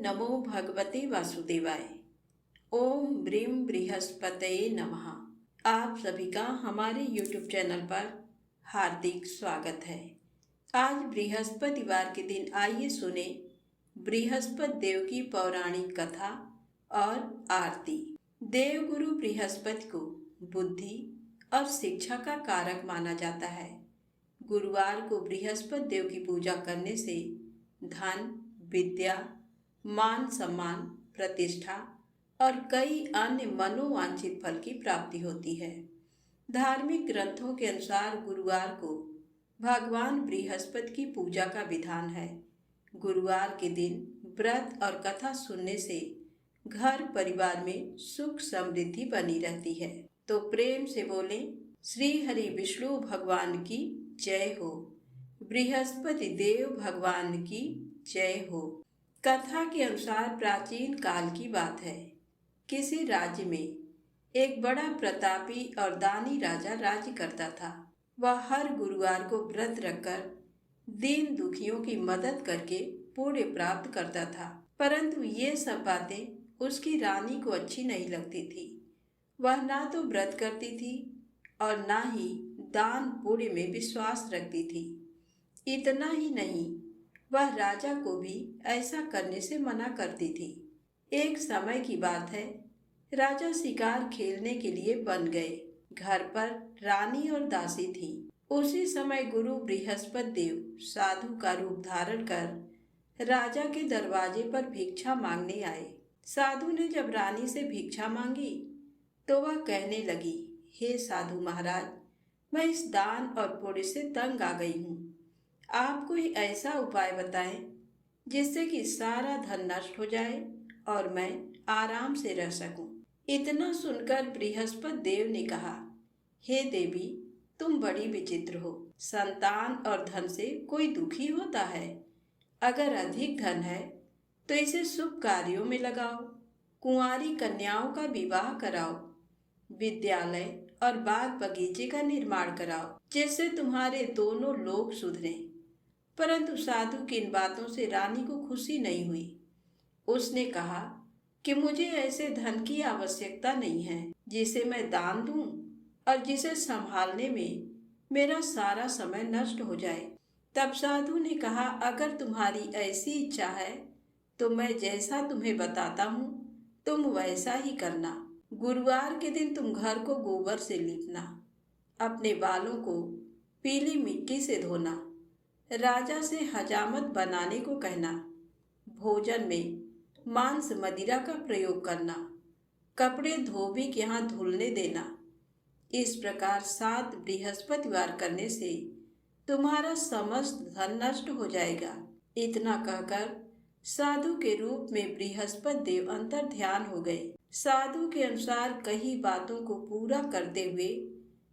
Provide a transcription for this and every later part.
नमो भगवते वासुदेवाय। ओम ब्रीम बृहस्पतये नमः। आप सभी का हमारे YouTube चैनल पर हार्दिक स्वागत है। आज बृहस्पतिवार के दिन आइए सुने बृहस्पति देव की पौराणिक कथा और आरती। देवगुरु बृहस्पति को बुद्धि और शिक्षा का कारक माना जाता है। गुरुवार को बृहस्पति देव की पूजा करने से धन, विद्या, मान सम्मान, प्रतिष्ठा और कई अन्य मनोवांछित फल की प्राप्ति होती है। धार्मिक ग्रंथों के अनुसार गुरुवार को भगवान बृहस्पति की पूजा का विधान है। गुरुवार के दिन व्रत और कथा सुनने से घर परिवार में सुख समृद्धि बनी रहती है। तो प्रेम से बोलें, श्री हरि विष्णु भगवान की जय हो, बृहस्पति देव भगवान की जय हो। कथा के अनुसार प्राचीन काल की बात है। किसी राज्य में एक बड़ा प्रतापी और दानी राजा राज्य करता था। वह हर गुरुवार को व्रत रखकर दीन दुखियों की मदद करके पुण्य प्राप्त करता था। परंतु ये सब बातें उसकी रानी को अच्छी नहीं लगती थी। वह ना तो व्रत करती थी और ना ही दान पुण्य में विश्वास रखती थी। इतना ही नहीं, वह राजा को भी ऐसा करने से मना करती थी। एक समय की बात है, राजा शिकार खेलने के लिए बन गए। घर पर रानी और दासी थी। उसी समय गुरु बृहस्पति देव साधु का रूप धारण कर राजा के दरवाजे पर भिक्षा मांगने आए। साधु ने जब रानी से भिक्षा मांगी तो वह कहने लगी, हे साधु महाराज, मैं इस दान और पुण्य से तंग आ गई हूँ। आप कोई ऐसा उपाय बताएं जिससे कि सारा धन नष्ट हो जाए और मैं आराम से रह सकूं। इतना सुनकर बृहस्पति देव ने कहा, हे देवी, तुम बड़ी विचित्र हो। संतान और धन से कोई दुखी होता है? अगर अधिक धन है तो इसे शुभ कार्यों में लगाओ, कुंवारी कन्याओं का विवाह कराओ, विद्यालय और बाग बगीचे का निर्माण कराओ, जिससे तुम्हारे दोनों लोग सुधरें। परंतु साधु की इन बातों से रानी को खुशी नहीं हुई। उसने कहा कि मुझे ऐसे धन की आवश्यकता नहीं है जिसे मैं दान दूं और जिसे संभालने में मेरा सारा समय नष्ट हो जाए। तब साधु ने कहा, अगर तुम्हारी ऐसी इच्छा है तो मैं जैसा तुम्हें बताता हूँ तुम वैसा ही करना। गुरुवार के दिन तुम घर को गोबर से लीपना, अपने बालों को पीली मिट्टी से धोना, राजा से हजामत बनाने को कहना, भोजन में मांस मदिरा का प्रयोग करना, कपड़े धोबी के यहाँ धुलने देना। इस प्रकार 7 बृहस्पतिवार करने से तुम्हारा समस्त धन नष्ट हो जाएगा। इतना कहकर साधु के रूप में बृहस्पति देव अंतर ध्यान हो गए। साधु के अनुसार कई बातों को पूरा करते हुए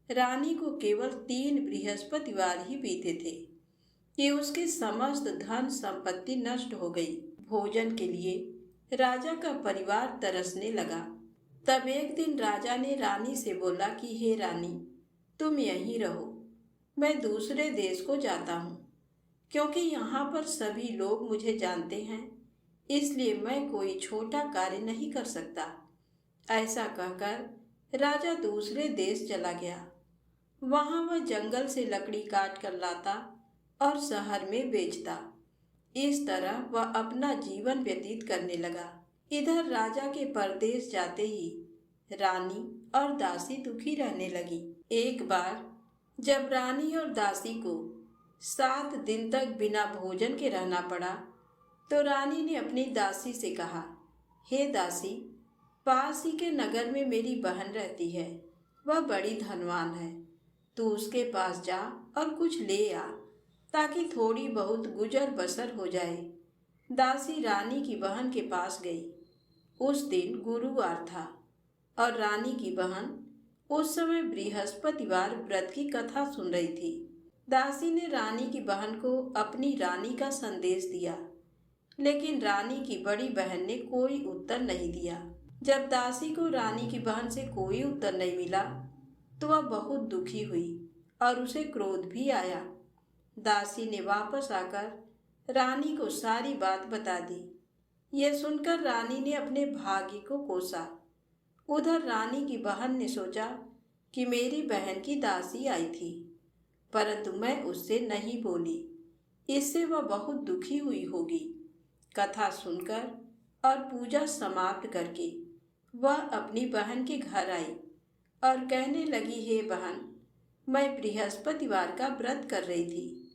रानी को केवल 3 बृहस्पतिवार ही बीते थे कि उसकी समस्त धन संपत्ति नष्ट हो गई। भोजन के लिए राजा का परिवार तरसने लगा। तब एक दिन राजा ने रानी से बोला कि हे रानी, तुम यहीं रहो, मैं दूसरे देश को जाता हूँ, क्योंकि यहाँ पर सभी लोग मुझे जानते हैं, इसलिए मैं कोई छोटा कार्य नहीं कर सकता। ऐसा कहकर राजा दूसरे देश चला गया। वहाँ वह जंगल से लकड़ी काट कर लाता और शहर में बेचता। इस तरह वह अपना जीवन व्यतीत करने लगा। इधर राजा के परदेश जाते ही रानी और दासी दुखी रहने लगी। एक बार जब रानी और दासी को 7 दिन तक बिना भोजन के रहना पड़ा तो रानी ने अपनी दासी से कहा, हे दासी, पास ही के नगर में मेरी बहन रहती है, वह बड़ी धनवान है, तू उसके पास जा और कुछ ले आ ताकि थोड़ी बहुत गुजर बसर हो जाए। दासी रानी की बहन के पास गई। उस दिन गुरुवार था और रानी की बहन उस समय बृहस्पतिवार व्रत की कथा सुन रही थी। दासी ने रानी की बहन को अपनी रानी का संदेश दिया, लेकिन रानी की बड़ी बहन ने कोई उत्तर नहीं दिया। जब दासी को रानी की बहन से कोई उत्तर नहीं मिला तो वह बहुत दुखी हुई और उसे क्रोध भी आया। दासी ने वापस आकर रानी को सारी बात बता दी। यह सुनकर रानी ने अपने भाग्य को कोसा। उधर रानी की बहन ने सोचा कि मेरी बहन की दासी आई थी, परंतु मैं उससे नहीं बोली, इससे वह बहुत दुखी हुई होगी। कथा सुनकर और पूजा समाप्त करके वह अपनी बहन के घर आई और कहने लगी, हे बहन, मैं बृहस्पतिवार का व्रत कर रही थी।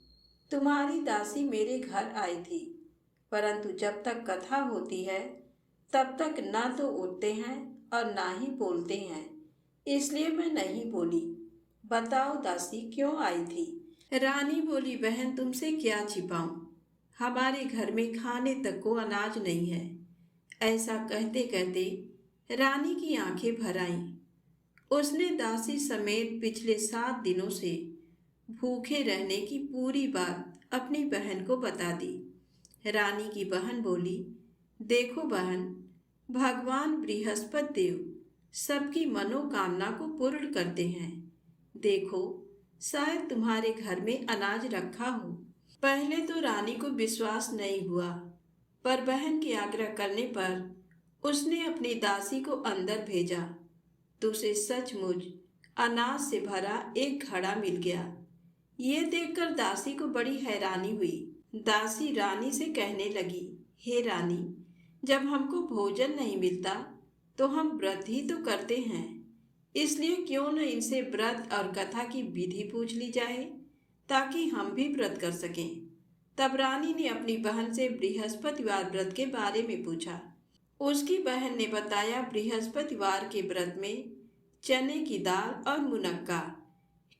तुम्हारी दासी मेरे घर आई थी, परंतु जब तक कथा होती है तब तक ना तो उठते हैं और ना ही बोलते हैं, इसलिए मैं नहीं बोली। बताओ दासी क्यों आई थी? रानी बोली, बहन तुमसे क्या छिपाऊं, हमारे घर में खाने तक को अनाज नहीं है। ऐसा कहते कहते रानी की आंखें भर आईं। उसने दासी समेत पिछले 7 दिनों से भूखे रहने की पूरी बात अपनी बहन को बता दी। रानी की बहन बोली, देखो बहन, भगवान बृहस्पति देव सबकी मनोकामना को पूर्ण करते हैं। देखो, शायद तुम्हारे घर में अनाज रखा हो। पहले तो रानी को विश्वास नहीं हुआ, पर बहन के आग्रह करने पर उसने अपनी दासी को अंदर भेजा तो उसे सचमुच अनाज से भरा एक घड़ा मिल गया। ये देखकर दासी को बड़ी हैरानी हुई। दासी रानी से कहने लगी, हे रानी, जब हमको भोजन नहीं मिलता तो हम व्रत ही तो करते हैं, इसलिए क्यों न इनसे व्रत और कथा की विधि पूछ ली जाए ताकि हम भी व्रत कर सकें। तब रानी ने अपनी बहन से बृहस्पतिवार व्रत के बारे में पूछा। उसकी बहन ने बताया, बृहस्पतिवार के व्रत में चने की दाल और मुनक्का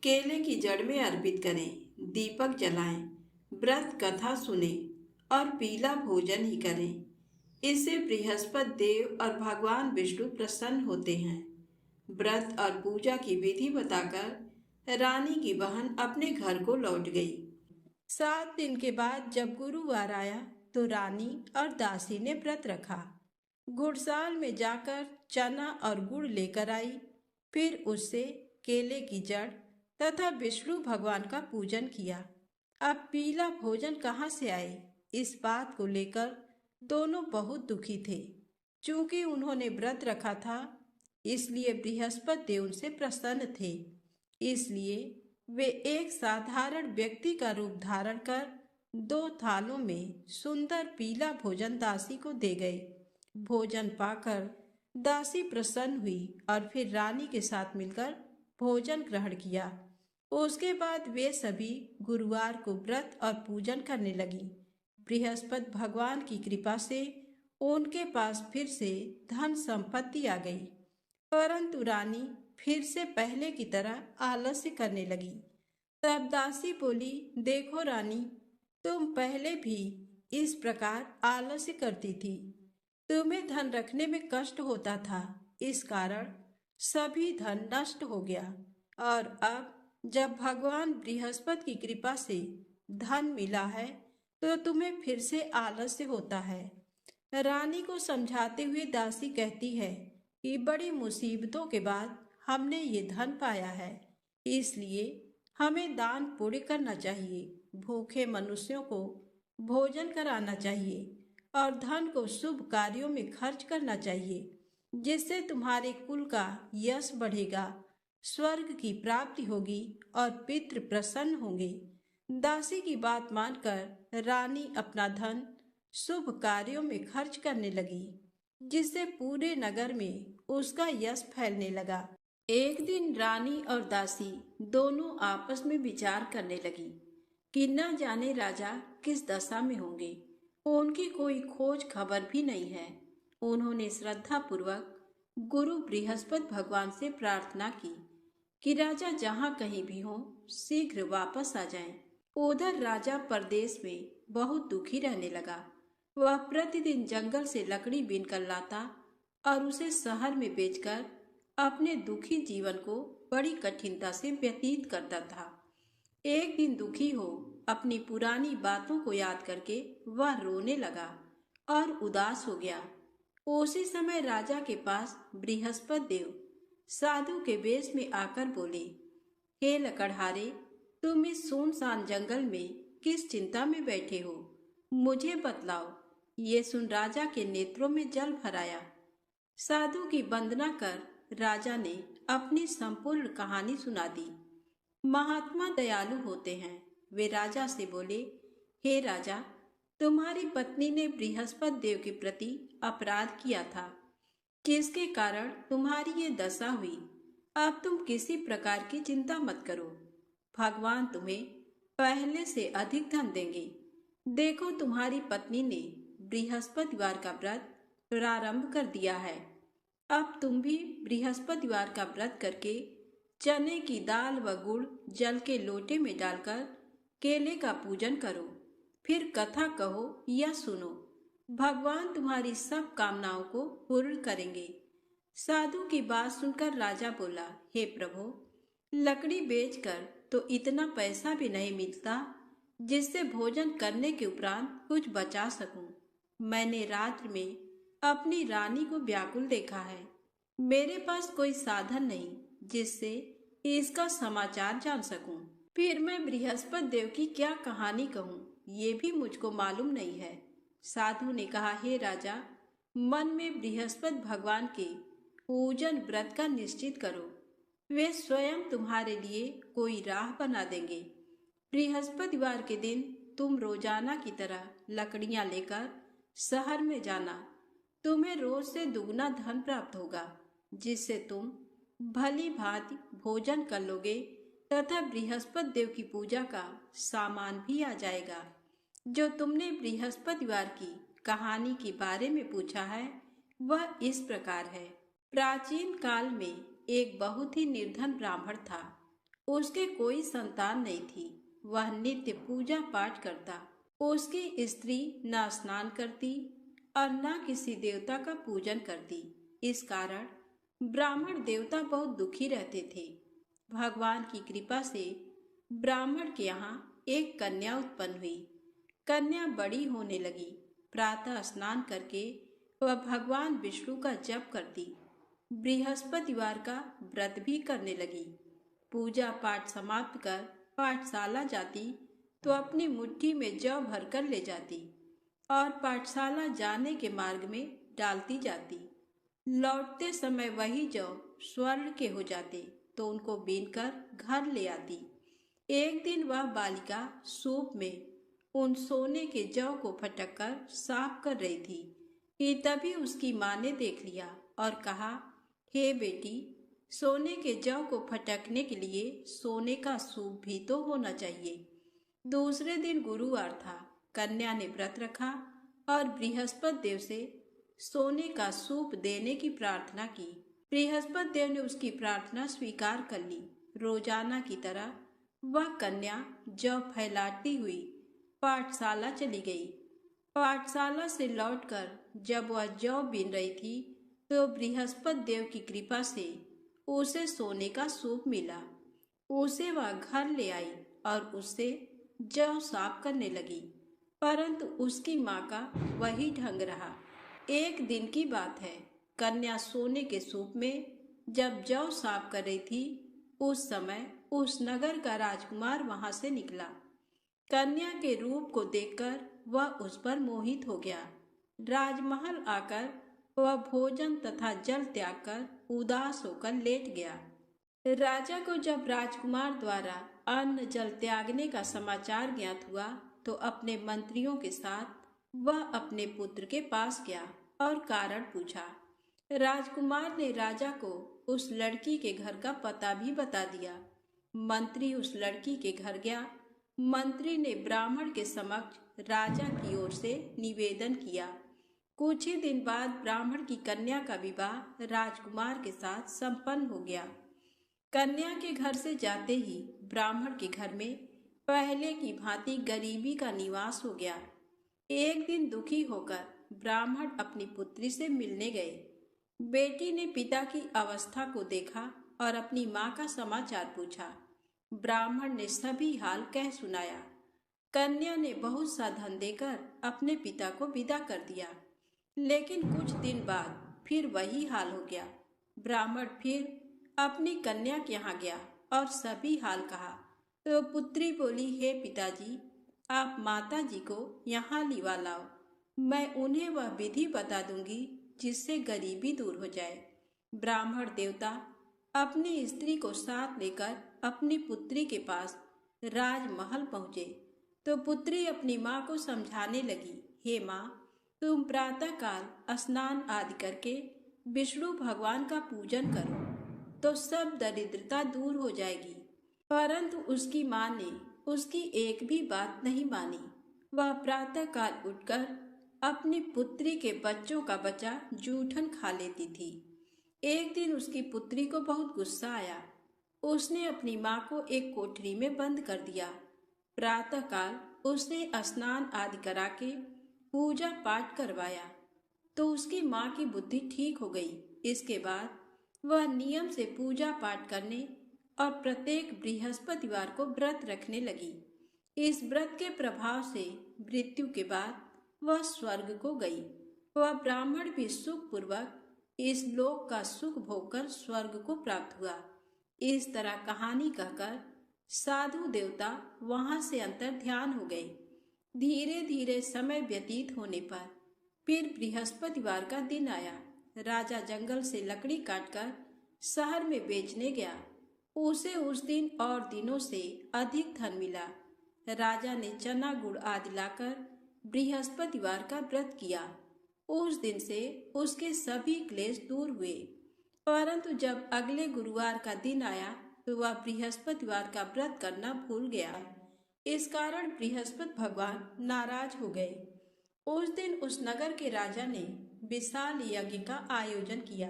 केले की जड़ में अर्पित करें, दीपक जलाएं, व्रत कथा सुने और पीला भोजन ही करें। इससे बृहस्पति देव और भगवान विष्णु प्रसन्न होते हैं। व्रत और पूजा की विधि बताकर रानी की बहन अपने घर को लौट गई। 7 दिन के बाद जब गुरुवार आया तो रानी और दासी ने व्रत रखा। गुड़साल में जाकर चना और गुड़ लेकर आई, फिर उससे केले की जड़ तथा विष्णु भगवान का पूजन किया। अब पीला भोजन कहाँ से आए, इस बात को लेकर दोनों बहुत दुखी थे। चूंकि उन्होंने व्रत रखा था, इसलिए बृहस्पति देव उनसे प्रसन्न थे। इसलिए वे एक साधारण व्यक्ति का रूप धारण कर 2 थालों में सुंदर पीला भोजन दासी को दे गए। भोजन पाकर दासी प्रसन्न हुई और फिर रानी के साथ मिलकर भोजन ग्रहण किया। उसके बाद वे सभी गुरुवार को व्रत और पूजन करने लगी। बृहस्पति भगवान की कृपा से उनके पास फिर से धन संपत्ति आ गई, परंतु रानी फिर से पहले की तरह आलस्य करने लगी। तब दासी बोली, देखो रानी, तुम पहले भी इस प्रकार आलस्य करती थी। तुम्हें धन रखने में कष्ट होता था, इस कारण सभी धन नष्ट हो गया, और अब जब भगवान बृहस्पति की कृपा से धन मिला है तो तुम्हें फिर से आलस्य होता है। रानी को समझाते हुए दासी कहती है कि बड़ी मुसीबतों के बाद हमने ये धन पाया है, इसलिए हमें दान पुण्य करना चाहिए, भूखे मनुष्यों को भोजन कराना चाहिए और धन को शुभ कार्यों में खर्च करना चाहिए, जिससे तुम्हारे कुल का यश बढ़ेगा, स्वर्ग की प्राप्ति होगी और पितृ प्रसन्न होंगे। दासी की बात मानकर रानी अपना धन शुभ कार्यों में खर्च करने लगी, जिससे पूरे नगर में उसका यश फैलने लगा। एक दिन रानी और दासी दोनों आपस में विचार करने लगी कि न जाने राजा किस दशा में होंगे। उनकी कोई खोज खबर भी नहीं है। उन्होंने श्रद्धा पूर्वक गुरु बृहस्पति भगवान से प्रार्थना की कि राजा जहाँ कहीं भी हो शीघ्र वापस आ जाएं। उधर राजा परदेश में बहुत दुखी रहने लगा। वह प्रतिदिन जंगल से लकड़ी बीनकर लाता और उसे शहर में बेचकर अपने दुखी जीवन को बड़ी कठिनता से व्यतीत करता था। एक दिन दुखी हो अपनी पुरानी बातों को याद करके वह रोने लगा और उदास हो गया। उसी समय राजा के पास बृहस्पति देव साधु के वेश में आकर बोले, हे लकड़हारे, तुम इस सुनसान जंगल में किस चिंता में बैठे हो? मुझे बतलाओ, ये सुन राजा के नेत्रों में जल भर आया। साधु की वंदना कर राजा ने अपनी संपूर्ण कहानी सुना दी। महात्मा दयालु होते हैं। वे राजा से बोले, हे राजा, तुम्हारी पत्नी ने बृहस्पति देव के प्रति अपराध किया था, जिसके कारण तुम्हारी ये दशा हुई। अब तुम किसी प्रकार की चिंता मत करो, भगवान तुम्हें पहले से अधिक धन देंगे। देखो, तुम्हारी पत्नी ने बृहस्पतिवार का व्रत प्रारंभ कर दिया है। अब तुम भी बृहस्पतिवार का व्रत करके चने की दाल व गुड़ जल के लोटे में डालकर केले का पूजन करो, फिर कथा कहो या सुनो। भगवान तुम्हारी सब कामनाओं को पूर्ण करेंगे। साधु की बात सुनकर राजा बोला, हे प्रभु, लकड़ी बेचकर तो इतना पैसा भी नहीं मिलता जिससे भोजन करने के उपरांत कुछ बचा सकूं। मैंने रात्र में अपनी रानी को व्याकुल देखा है। मेरे पास कोई साधन नहीं जिससे इसका समाचार जान सकूं। फिर मैं बृहस्पति देव की क्या कहानी कहूं, ये भी मुझको मालूम नहीं है। साधु ने कहा, हे राजा, मन में बृहस्पति भगवान के पूजन व्रत का निश्चित करो। वे स्वयं तुम्हारे लिए कोई राह बना देंगे। बृहस्पतिवार के दिन तुम रोजाना की तरह लकड़ियां लेकर शहर में जाना। तुम्हें रोज से दुगना धन प्राप्त होगा, जिससे तुम भली भांति भोजन कर लोगे तथा बृहस्पति देव की पूजा का सामान भी आ जाएगा। जो तुमने बृहस्पतिवार की कहानी के बारे में पूछा है, वह इस प्रकार है। प्राचीन काल में एक बहुत ही निर्धन ब्राह्मण था। उसके कोई संतान नहीं थी। वह नित्य पूजा पाठ करता। उसकी स्त्री न स्नान करती और न किसी देवता का पूजन करती। इस कारण ब्राह्मण देवता बहुत दुखी रहते थे। भगवान की कृपा से ब्राह्मण के यहाँ एक कन्या उत्पन्न हुई। कन्या बड़ी होने लगी। प्रातः स्नान करके वह भगवान विष्णु का जप करती। बृहस्पतिवार का व्रत भी करने लगी। पूजा पाठ समाप्त कर पाठशाला जाती तो अपनी मुट्ठी में जौ भरकर ले जाती और पाठशाला जाने के मार्ग में डालती जाती। लौटते समय वही जौ स्वर्ण के हो जाते तो उनको बीनकर घर ले आती। एक दिन वह बालिका सूप में उन सोने के जौ को फटक कर साफ कर रही थी कि तभी उसकी माँ ने देख लिया और कहा, हे बेटी, सोने के जौ को फटकने के लिए सोने का सूप भी तो होना चाहिए। दूसरे दिन गुरुवार था। कन्या ने व्रत रखा और बृहस्पति देव से सोने का सूप देने की प्रार्थना की। बृहस्पति देव ने उसकी प्रार्थना स्वीकार कर ली। रोजाना की तरह वह कन्या जौ फैलाती हुई पाठशाला चली गई। पाठशाला से लौटकर जब वह जौ बीन रही थी तो बृहस्पति देव की कृपा से उसे सोने का सूप मिला। उसे वह घर ले आई और उससे जौ साफ करने लगी, परंतु उसकी माँ का वही ढंग रहा। एक दिन की बात है, कन्या सोने के सूप में जब जौ साफ कर रही थी, उस समय उस नगर का राजकुमार वहां से निकला। कन्या के रूप को देखकर वह उस पर मोहित हो गया। राजमहल आकर वह भोजन तथा जल त्याग कर उदास होकर लेट गया। राजा को जब राजकुमार द्वारा अन्न जल त्यागने का समाचार ज्ञात हुआ तो अपने मंत्रियों के साथ वह अपने पुत्र के पास गया और कारण पूछा। राजकुमार ने राजा को उस लड़की के घर का पता भी बता दिया। मंत्री उस लड़की के घर गया। मंत्री ने ब्राह्मण के समक्ष राजा की ओर से निवेदन किया। कुछ ही दिन बाद ब्राह्मण की कन्या का विवाह राजकुमार के साथ संपन्न हो गया। कन्या के घर से जाते ही ब्राह्मण के घर में पहले की भांति गरीबी का निवास हो गया। एक दिन दुखी होकर ब्राह्मण अपनी पुत्री से मिलने गए। बेटी ने पिता की अवस्था को देखा और अपनी माँ का समाचार पूछा। ब्राह्मण ने सभी हाल कह सुनाया। कन्या ने बहुत सा धन देकर अपने पिता को विदा कर दिया, लेकिन कुछ दिन बाद फिर वही हाल हो गया। ब्राह्मण फिर अपनी कन्या के यहाँ गया और सभी हाल कहा तो पुत्री बोली, हे पिताजी, आप माता जी को यहाँ लिवा लाओ। मैं उन्हें वह विधि बता दूंगी जिससे गरीबी दूर हो जाए। ब्राह्मण देवता अपनी स्त्री को साथ लेकर अपनी पुत्री के पास राजमहल पहुंचे तो पुत्री अपनी माँ को समझाने लगी, हे माँ, तुम प्रातःकाल स्नान आदि करके विष्णु भगवान का पूजन करो तो सब दरिद्रता दूर हो जाएगी। परंतु उसकी माँ ने उसकी एक भी बात नहीं मानी। वह प्रातःकाल उठकर अपनी पुत्री के बच्चों का बचा जूठन खा लेती थी। एक दिन उसकी पुत्री को बहुत गुस्सा आया। उसने अपनी माँ को एक कोठरी में बंद कर दिया। प्रातःकाल उसने स्नान आदि करा के पूजा पाठ करवाया तो उसकी माँ की बुद्धि ठीक हो गई। इसके बाद वह नियम से पूजा पाठ करने और प्रत्येक बृहस्पतिवार को व्रत रखने लगी। इस व्रत के प्रभाव से मृत्यु के बाद वह स्वर्ग को गई। वह ब्राह्मण भी सुखपूर्वक इस लोक का सुख भोगकर स्वर्ग को प्राप्त हुआ। इस तरह कहानी कहकर साधु देवता वहां से अंतर ध्यान हो गए। धीरे धीरे समय व्यतीत होने पर फिर बृहस्पतिवार का दिन आया। राजा जंगल से लकड़ी काटकर शहर में बेचने गया। उसे उस दिन और दिनों से अधिक धन मिला। राजा ने चना गुड़ आदि लाकर बृहस्पतिवार का व्रत किया। उस दिन से उसके सभी क्लेश दूर हुए। परंतु जब अगले गुरुवार का दिन आया तो वह बृहस्पतिवार का व्रत करना भूल गया। इस कारण बृहस्पति भगवान नाराज हो गए। उस दिन उस नगर के राजा ने विशाल यज्ञ का आयोजन किया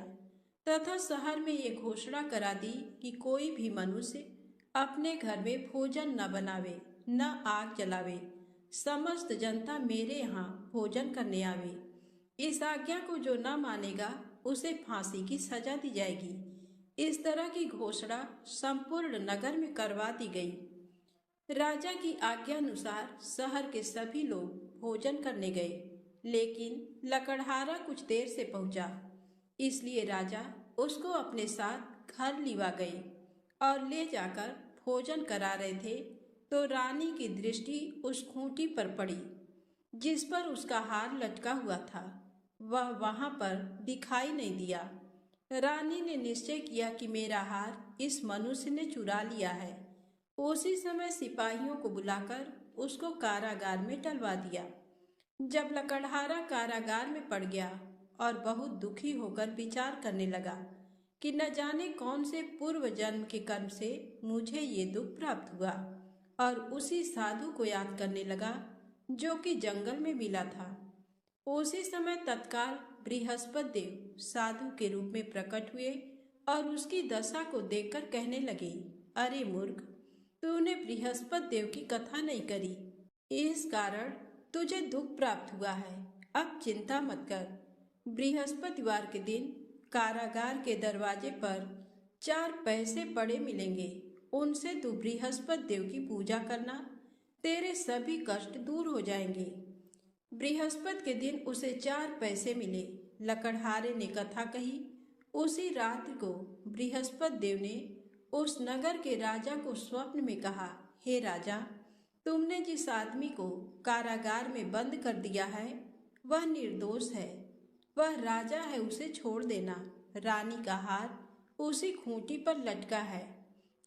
तथा शहर में ये घोषणा करा दी कि कोई भी मनुष्य अपने घर में भोजन न बनावे, न आग जलावे। समस्त जनता मेरे यहाँ भोजन करने आवे। इस आज्ञा को जो न मानेगा उसे फांसी की सजा दी जाएगी। इस तरह की घोषणा संपूर्ण नगर में करवा दी गई। राजा की आज्ञा अनुसार शहर के सभी लोग भोजन करने गए, लेकिन लकड़हारा कुछ देर से पहुंचा। इसलिए राजा उसको अपने साथ घर लिवा गए और ले जाकर भोजन करा रहे थे तो रानी की दृष्टि उस खूंटी पर पड़ी जिस पर उसका हार लटका हुआ था। वह वहां पर दिखाई नहीं दिया। रानी ने निश्चय किया कि मेरा हार इस मनुष्य ने चुरा लिया है। उसी समय सिपाहियों को बुलाकर उसको कारागार में डलवा दिया। जब लकड़हारा कारागार में पड़ गया और बहुत दुखी होकर विचार करने लगा कि न जाने कौन से पूर्व जन्म के कर्म से मुझे ये दुख प्राप्त हुआ, और उसी साधु को याद करने लगा जो कि जंगल में मिला था। उसी समय तत्काल बृहस्पति देव साधु के रूप में प्रकट हुए और उसकी दशा को देखकर कहने लगे, अरे मूर्ख, तूने बृहस्पति देव की कथा नहीं करी, इस कारण तुझे दुख प्राप्त हुआ है। अब चिंता मत कर। बृहस्पतिवार के दिन कारागार के दरवाजे पर 4 पैसे पड़े मिलेंगे। उनसे तू बृहस्पति देव की पूजा करना, तेरे सभी कष्ट दूर हो जाएंगे। बृहस्पति के दिन उसे 4 पैसे मिले। लकड़हारे ने कथा कही। उसी रात्रि को बृहस्पति देव ने उस नगर के राजा को स्वप्न में कहा, हे राजा, तुमने जिस आदमी को कारागार में बंद कर दिया है वह निर्दोष है। वह राजा है, उसे छोड़ देना। रानी का हार उसी खूंटी पर लटका है।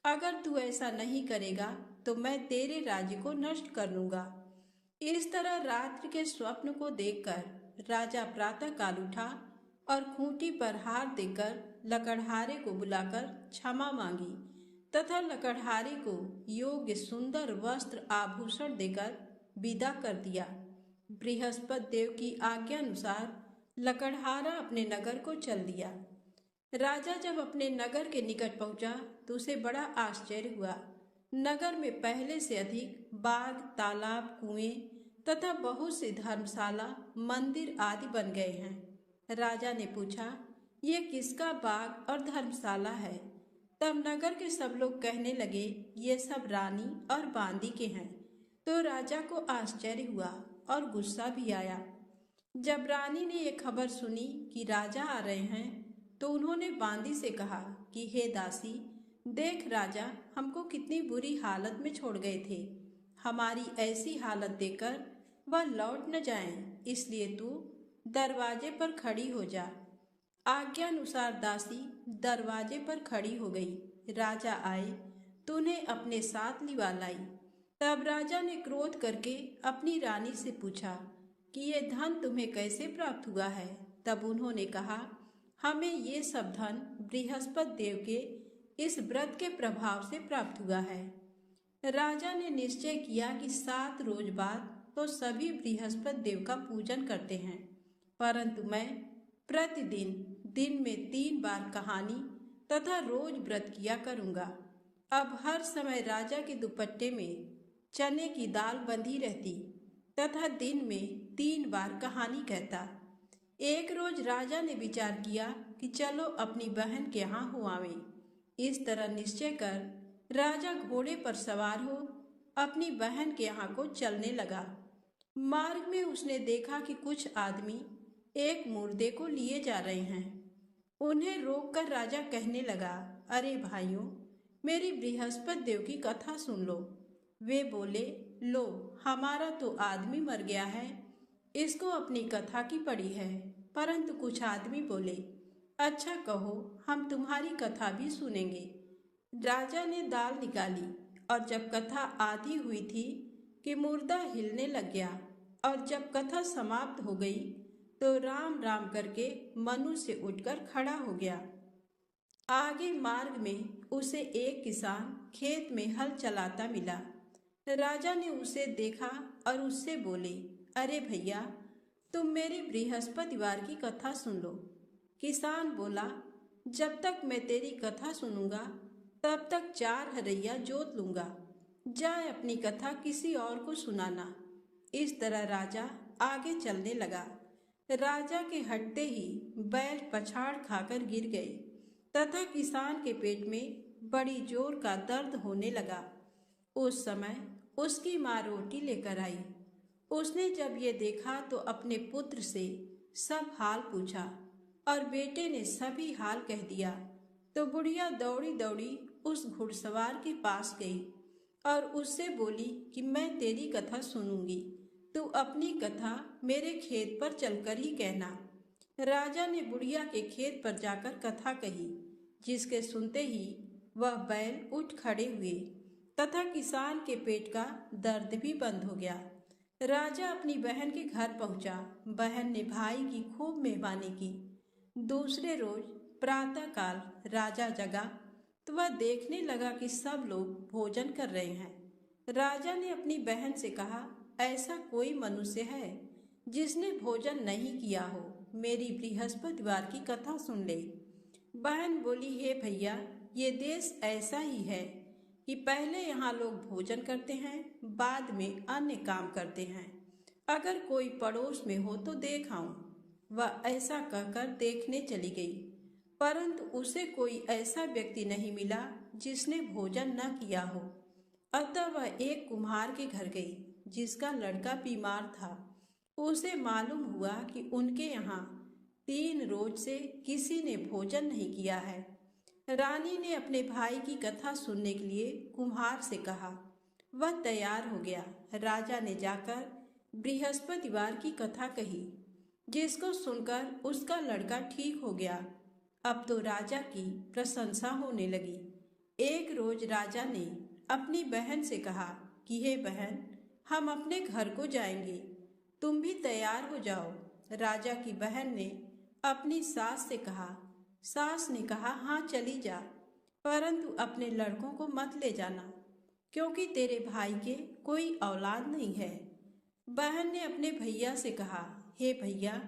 अगर तू ऐसा नहीं करेगा तो मैं तेरे राज्य को नष्ट कर लूंगा। इस तरह रात्रि के स्वप्न को देखकर राजा प्रातःकाल उठा और खूंटी पर हार देकर लकड़हारे को बुलाकर क्षमा मांगी तथा लकड़हारे को योग्य सुंदर वस्त्र आभूषण देकर विदा कर दिया। बृहस्पति देव की आज्ञा अनुसार लकड़हारा अपने नगर को चल दिया। राजा जब अपने नगर के निकट पहुंचा तो उसे बड़ा आश्चर्य हुआ। नगर में पहले से अधिक बाग, तालाब, कुएं तथा बहुत सी धर्मशाला, मंदिर आदि बन गए हैं। राजा ने पूछा, ये किसका बाग और धर्मशाला है? तब नगर के सब लोग कहने लगे, ये सब रानी और बांदी के हैं। तो राजा को आश्चर्य हुआ और गुस्सा भी आया। जब रानी ने ये खबर सुनी कि राजा आ रहे हैं तो उन्होंने बांदी से कहा कि हे दासी, देख राजा हमको कितनी बुरी हालत में छोड़ गए थे। हमारी ऐसी हालत देखकर वह लौट न जाएं। इसलिए तू दरवाजे पर खड़ी हो जा। आज्ञानुसार दासी दरवाजे पर खड़ी हो गई। राजा आए तो उन्हें अपने साथ लिवा लाई। तब राजा ने क्रोध करके अपनी रानी से पूछा कि ये धन तुम्हें कैसे प्राप्त हुआ है। तब उन्होंने कहा, हमें ये सब धन बृहस्पति देव के इस व्रत के प्रभाव से प्राप्त हुआ है। राजा ने निश्चय किया कि 7 रोज बाद तो सभी बृहस्पति देव का पूजन करते हैं, परंतु मैं प्रतिदिन दिन में 3 बार कहानी तथा रोज व्रत किया करूँगा। अब हर समय राजा के दुपट्टे में चने की दाल बंधी रहती तथा दिन में 3 बार कहानी कहता। एक रोज राजा ने विचार किया कि चलो अपनी बहन के यहाँ हो आवें। इस तरह निश्चय कर राजा घोड़े पर सवार हो अपनी बहन के यहाँ को चलने लगा। मार्ग में उसने देखा कि कुछ आदमी एक मुर्दे को लिए जा रहे हैं। उन्हें रोककर राजा कहने लगा, अरे भाइयों, मेरी बृहस्पति देव की कथा सुन लो। वे बोले, लो, हमारा तो आदमी मर गया है, इसको अपनी कथा की पड़ी है। परंतु कुछ आदमी बोले, अच्छा कहो, हम तुम्हारी कथा भी सुनेंगे। राजा ने दाल निकाली और जब कथा आधी हुई थी कि मुर्दा हिलने लग गया, और जब कथा समाप्त हो गई तो राम राम करके मनुष्य उठकर खड़ा हो गया। आगे मार्ग में उसे एक किसान खेत में हल चलाता मिला। राजा ने उसे देखा और उससे बोले, अरे भैया, तुम मेरी बृहस्पतिवार की कथा सुन लो। किसान बोला, जब तक मैं तेरी कथा सुनूंगा तब तक 4 हरैया जोत लूंगा। जाए अपनी कथा किसी और को सुनाना। इस तरह राजा आगे चलने लगा। राजा के हटते ही बैल पछाड़ खाकर गिर गए तथा किसान के पेट में बड़ी जोर का दर्द होने लगा। उस समय उसकी माँ रोटी लेकर आई। उसने जब ये देखा तो अपने पुत्र से सब हाल पूछा और बेटे ने सभी हाल कह दिया। तो बुढ़िया दौड़ी दौड़ी उस घुड़सवार के पास गई और उससे बोली कि मैं तेरी कथा सुनूंगी, तू अपनी कथा मेरे खेत पर चलकर ही कहना। राजा ने बुढ़िया के खेत पर जाकर कथा कही, जिसके सुनते ही वह बैल उठ खड़े हुए तथा किसान के पेट का दर्द भी बंद हो गया। राजा अपनी बहन के घर पहुंचा। बहन ने भाई की खूब मेहमानी की। दूसरे रोज प्रातःकाल राजा जगा तो वह देखने लगा कि सब लोग भोजन कर रहे हैं। राजा ने अपनी बहन से कहा, ऐसा कोई मनुष्य है जिसने भोजन नहीं किया हो, मेरी बृहस्पतिवार की कथा सुन ले। बहन बोली, हे भैया, ये देश ऐसा ही है कि पहले यहाँ लोग भोजन करते हैं, बाद में अन्य काम करते हैं। अगर कोई पड़ोस में हो तो देख आऊं। वह ऐसा कहकर देखने चली गई, परंतु उसे कोई ऐसा व्यक्ति नहीं मिला जिसने भोजन न किया हो। अतः वह एक कुम्हार के घर गई जिसका लड़का बीमार था। उसे मालूम हुआ कि उनके यहाँ 3 रोज से किसी ने भोजन नहीं किया है। रानी ने अपने भाई की कथा सुनने के लिए कुम्हार से कहा। वह तैयार हो गया। राजा ने जाकर बृहस्पतिवार की कथा कही, जिसको सुनकर उसका लड़का ठीक हो गया। अब तो राजा की प्रशंसा होने लगी। एक रोज राजा ने अपनी बहन से कहा कि हे बहन, हम अपने घर को जाएंगे, तुम भी तैयार हो जाओ। राजा की बहन ने अपनी सास से कहा। सास ने कहा, हाँ चली जा, परंतु अपने लड़कों को मत ले जाना, क्योंकि तेरे भाई के कोई औलाद नहीं है। बहन ने अपने भैया से कहा, हे भैया,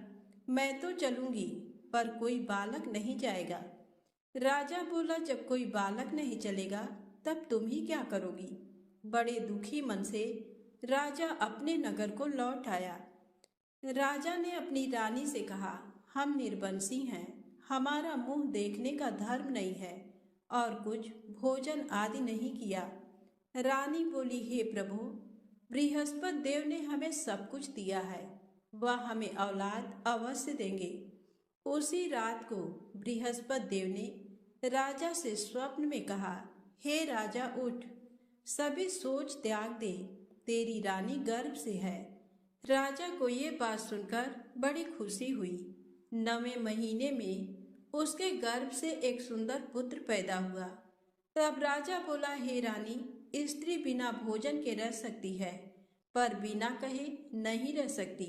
मैं तो चलूंगी, पर कोई बालक नहीं जाएगा। राजा बोला, जब कोई बालक नहीं चलेगा तब तुम ही क्या करोगी। बड़े दुखी मन से राजा अपने नगर को लौट आया। राजा ने अपनी रानी से कहा, हम निर्वंशी हैं, हमारा मुंह देखने का धर्म नहीं है और कुछ भोजन आदि नहीं किया। रानी बोली, हे प्रभु, बृहस्पति देव ने हमें सब कुछ दिया है, वह हमें औलाद अवश्य देंगे। उसी रात को बृहस्पति देव ने राजा से स्वप्न में कहा, हे राजा, उठ, सभी सोच त्याग दे, तेरी रानी गर्भ से है। राजा को ये बात सुनकर बड़ी खुशी हुई। 9वें महीने में उसके गर्भ से एक सुंदर पुत्र पैदा हुआ। तब राजा बोला, हे रानी, स्त्री बिना भोजन के रह सकती है, पर बिना कहे नहीं रह सकती।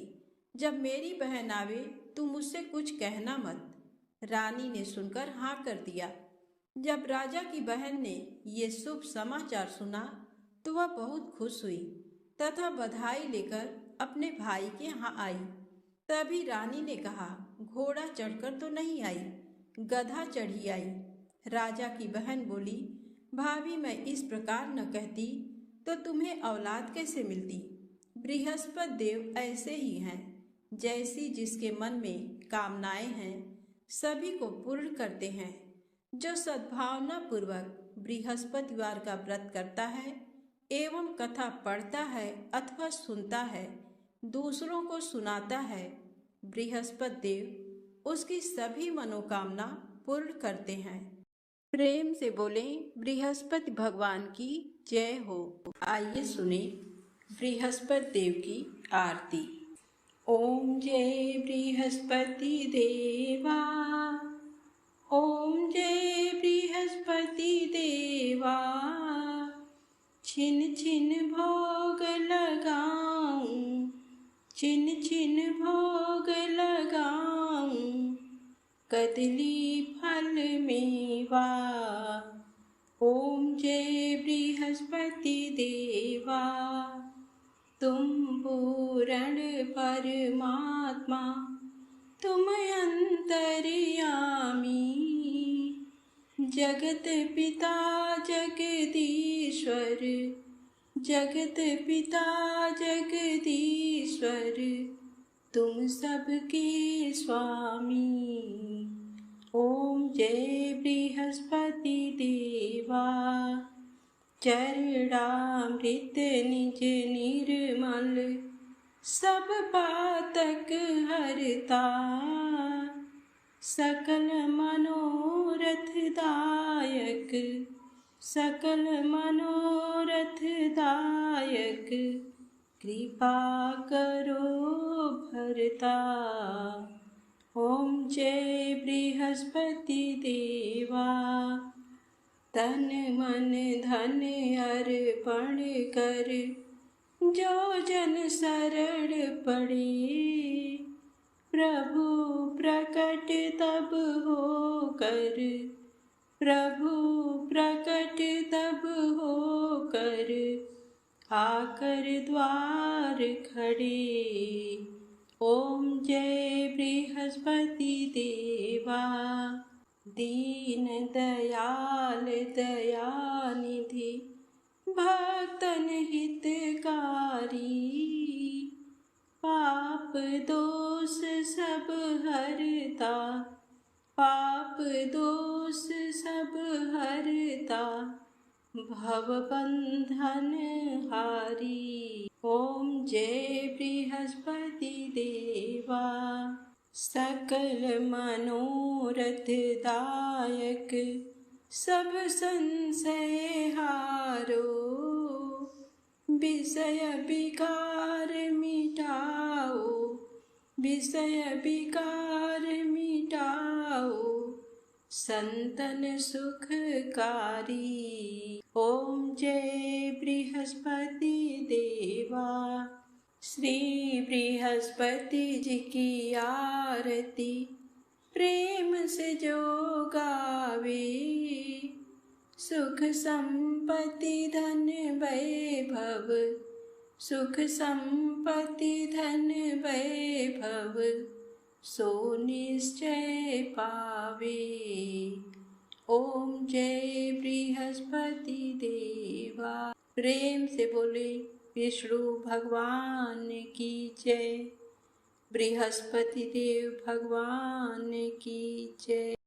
जब मेरी बहन आवे तुम मुझसे कुछ कहना मत। रानी ने सुनकर हाँ कर दिया। जब राजा की बहन ने ये शुभ समाचार सुना तो वह बहुत खुश हुई तथा बधाई लेकर अपने भाई के यहाँ आई। तभी रानी ने कहा, घोड़ा चढ़कर तो नहीं आई, गधा चढ़ी आई। राजा की बहन बोली, भाभी, मैं इस प्रकार न कहती तो तुम्हें औलाद कैसे मिलती। बृहस्पति देव ऐसे ही हैं, जैसी जिसके मन में कामनाएं हैं सभी को पूर्ण करते हैं। जो सद्भावना पूर्वक बृहस्पतिवार का व्रत करता है एवं कथा पढ़ता है अथवा सुनता है, दूसरों को सुनाता है, बृहस्पति देव उसकी सभी मनोकामना पूर्ण करते हैं। प्रेम से बोले बृहस्पति भगवान की जय हो। आइए सुने बृहस्पति देव की आरती। ओम जय बृहस्पति देवा, ओम जय बृहस्पति देवा। छिन छिन भोग लगाऊं, छिन छिन भोग लगाऊं, कदली फल मेवा। ओम जय बृहस्पति देवा, तुम पूर्ण परमात्मा, तुम अंतर्यामी, जगत पिता जगदीश्वर, जगत पिता जगदीश्वर, तुम सबके स्वामी। ओम जय बृहस्पति देवा, चरणामृत निज निर्मल, सब पातक हरता, सकल मनोरथ दायक, सकल मनोरथ दायक, कृपा करो भरता। ओम जय बृहस्पति देवा, तन मन धन अर्पण कर, जो जन शरण पड़े, प्रभु प्रकट तब होकर, प्रभु प्रकट तब होकर, आकर द्वार खड़े। ओम जय बृहस्पति देवा, दीन दयाल दयानिधि, भक्तन हितकारी, पाप दोष सब हरता, पाप दोष सब हरता, भव बंधन हारी। ओम जय बृहस्पति देवा, सकल मनोरथ दायक, सब संशय हारो, विषय विकार मिटाओ, विषय विकार मिटाओ, संतन सुखकारी। ओम जय बृहस्पति देवा, श्री बृहस्पति जी की आरती प्रेम से जो गावे, सुख संपत्ति धन वैभव, सुख संपत्ति धन वैभव, सो निश्चय पावे। ओम जय बृहस्पति देवा। प्रेम से बोले विष्णु भगवान की जय, बृहस्पति देव भगवान की जय।